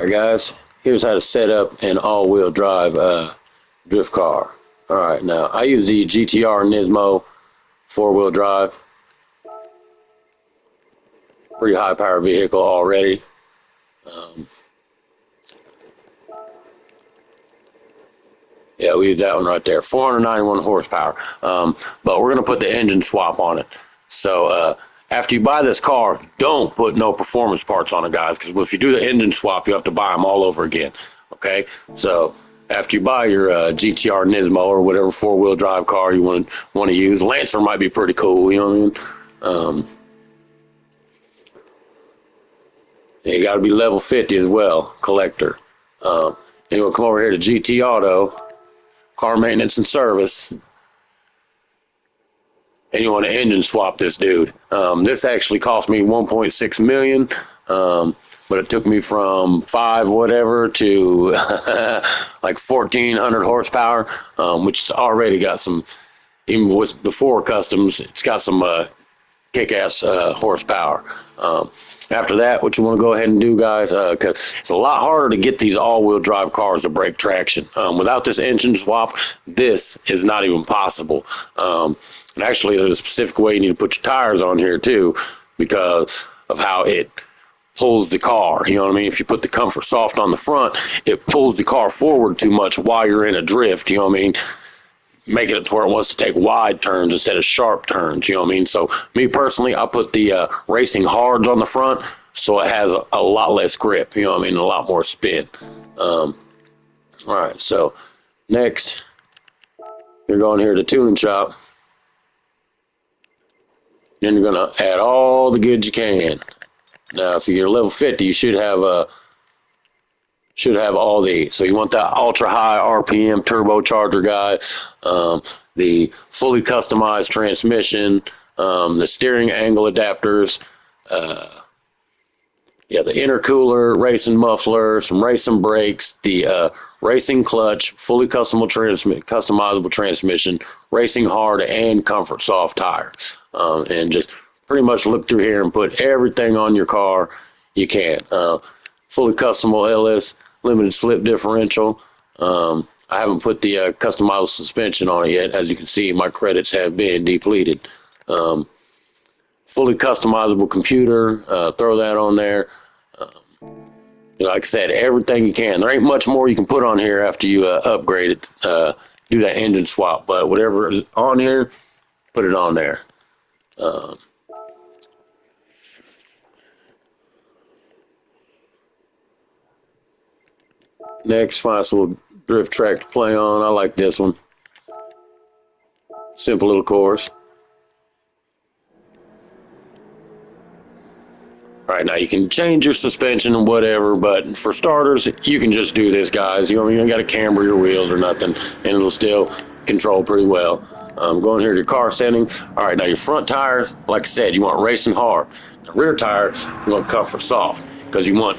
Alright guys, here's how to set up an all-wheel drive drift car. Alright, now I use the GTR Nismo 4-wheel drive. Pretty high power vehicle already. Yeah, we use that one right there, 491 horsepower. But we're going to put the engine swap on it. So after you buy this car, don't put no performance parts on it, guys, because if you do the engine swap, you have to buy them all over again. Okay, so after you buy your GTR Nismo or whatever 4-wheel drive car you want to use, Lancer might be pretty cool, you know what I mean? You got to be level 50 as well, collector. Then we'll come over here to GT Auto, car maintenance and service, and you want to engine swap this dude. This actually cost me 1.6 million, but it took me from 5 whatever to like 1,400 horsepower, which has already got some, even with before customs, it's got some kick-ass horsepower. After that, what you want to go ahead and do, guys, because it's a lot harder to get these all-wheel drive cars to break traction. Without this engine swap, this is not even possible. And actually, there's a specific way you need to put your tires on here too, because of how it pulls the car. You know what I mean? If you put the Comfort Soft on the front, it pulls the car forward too much while you're in a drift. You know what I mean? Making it to where it wants to take wide turns instead of sharp turns, you know what I mean? So me personally, I put the racing hards on the front so it has a lot less grip, you know what I mean, a lot more spin. All right, so next, you're going here to tuning shop. Then you're gonna add all the goods you can. Now, if you're level 50, you should have all these. So you want that ultra high RPM turbocharger, guys, the fully customized transmission, the steering angle adapters, yeah, the intercooler, racing muffler, some racing brakes, the racing clutch, fully customizable transmission, racing hard and Comfort Soft tires, and just pretty much look through here and put everything on your car you can. Fully customable LS limited slip differential. I haven't put the customizable suspension on it yet. As you can see, my credits have been depleted. Fully customizable computer, throw that on there. Like I said, everything you can. There ain't much more you can put on here after you upgrade it, do that engine swap, but whatever is on here, put it on there. Next, find us a little drift track to play on. I like this one. Simple little course. All right, now you can change your suspension and whatever, but for starters, you can just do this, guys. You know, you don't got to camber your wheels or nothing, and it'll still control pretty well. Going here to your car settings. All right, now your front tires, like I said, you want racing hard. The rear tires, you want Comfort Soft, because you want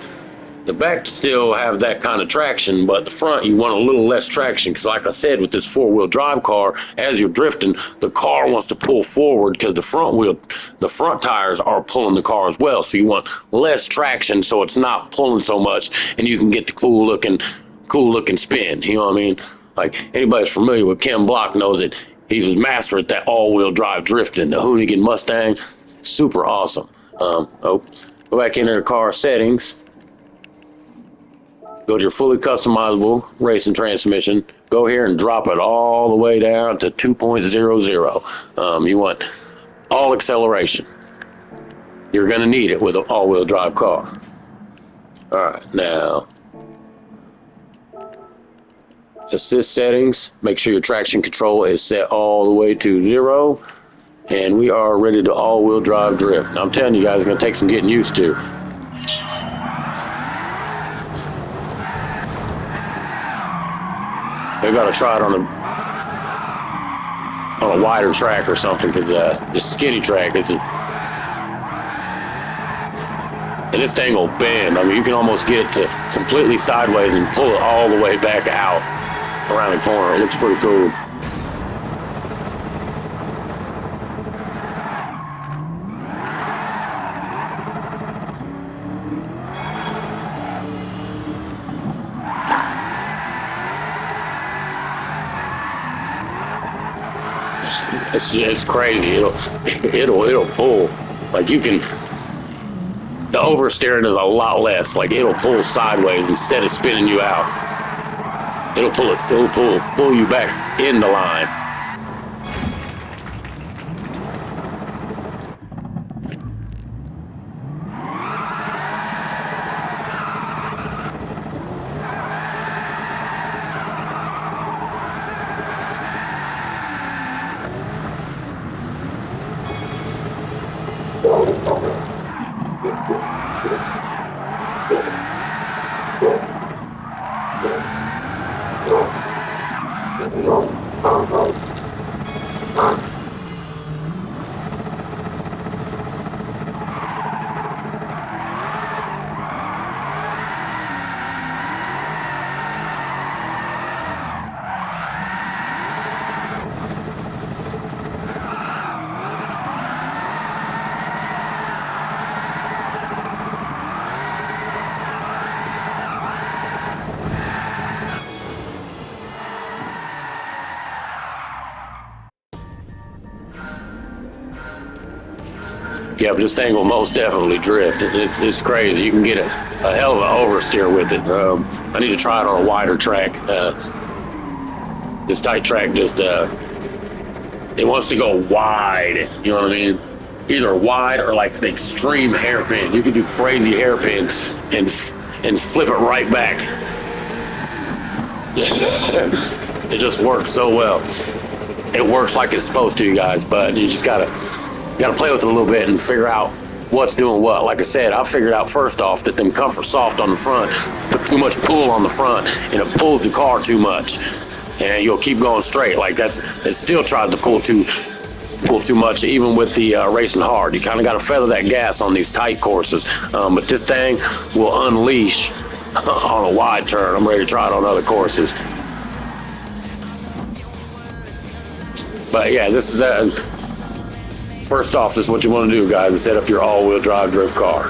the back to still have that kind of traction, but the front, you want a little less traction, because like I said, with this 4-wheel drive car, as you're drifting, the car wants to pull forward because the front tires are pulling the car as well. So you want less traction so it's not pulling so much, and you can get the cool looking spin. You know what I mean? Like anybody's familiar with Ken Block knows that he was master at that all-wheel drive drifting. The Hoonigan Mustang, super awesome. Go back into the car settings. Go to your fully customizable racing transmission. Go here and drop it all the way down to 2.00. You want all acceleration. You're going to need it with an all-wheel drive car. All right, now assist settings. Make sure your traction control is set all the way to 0. And we are ready to all-wheel drive drift. Now, I'm telling you guys, it's going to take some getting used to. Maybe I gotta try it on a wider track or something, because the skinny track is, and this thing will bend. I mean, you can almost get it to completely sideways and pull it all the way back out around the corner. It looks pretty cool. It's crazy. It'll pull. Like you can. The oversteering is a lot less. Like it'll pull sideways instead of spinning you out. It'll pull you back in the line. Yeah, but this thing will most definitely drift. It's crazy. You can get a hell of an oversteer with it. I need to try it on a wider track. This tight track just it wants to go wide. You know what I mean? Either wide or like an extreme hairpin. You can do crazy hairpins and flip it right back. It just works so well. It works like it's supposed to, you guys. But you just gotta play with it a little bit and figure out what's doing what. Like I said, I figured out first off that them comfort soft on the front put too much pull on the front and it pulls the car too much. And you'll keep going straight. Like it still tries to pull too much, even with the racing hard. You kind of got to feather that gas on these tight courses. But this thing will unleash on a wide turn. I'm ready to try it on other courses. But yeah, this is first off, this is what you want to do, guys, is set up your all-wheel drive drift car.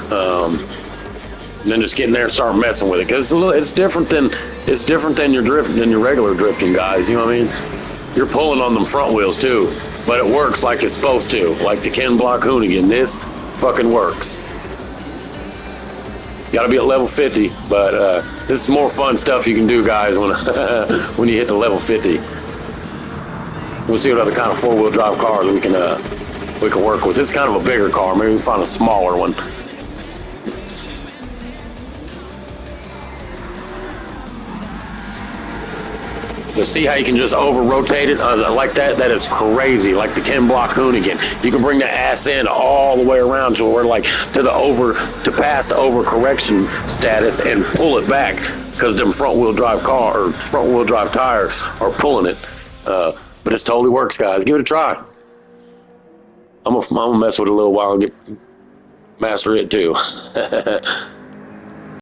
And then just get in there and start messing with it, because it's different than your regular drifting, guys. You know what I mean? You're pulling on them front wheels too, but it works like it's supposed to. Like the Ken Block Hoonigan, this fucking works. Got to be at level 50, but this is more fun stuff you can do, guys, when when you hit the level 50. We'll see what other kind of four-wheel drive cars we can work with. This is kind of a bigger car. Maybe we can find a smaller one. You see how you can just over-rotate it like that? That is crazy, like the Ken Block Hoonigan. You can bring the ass in all the way around to where, like, to past over-correction status and pull it back because them front-wheel drive tires are pulling it. But it totally works, guys. Give it a try. I'm gonna mess with it a little while and master it too.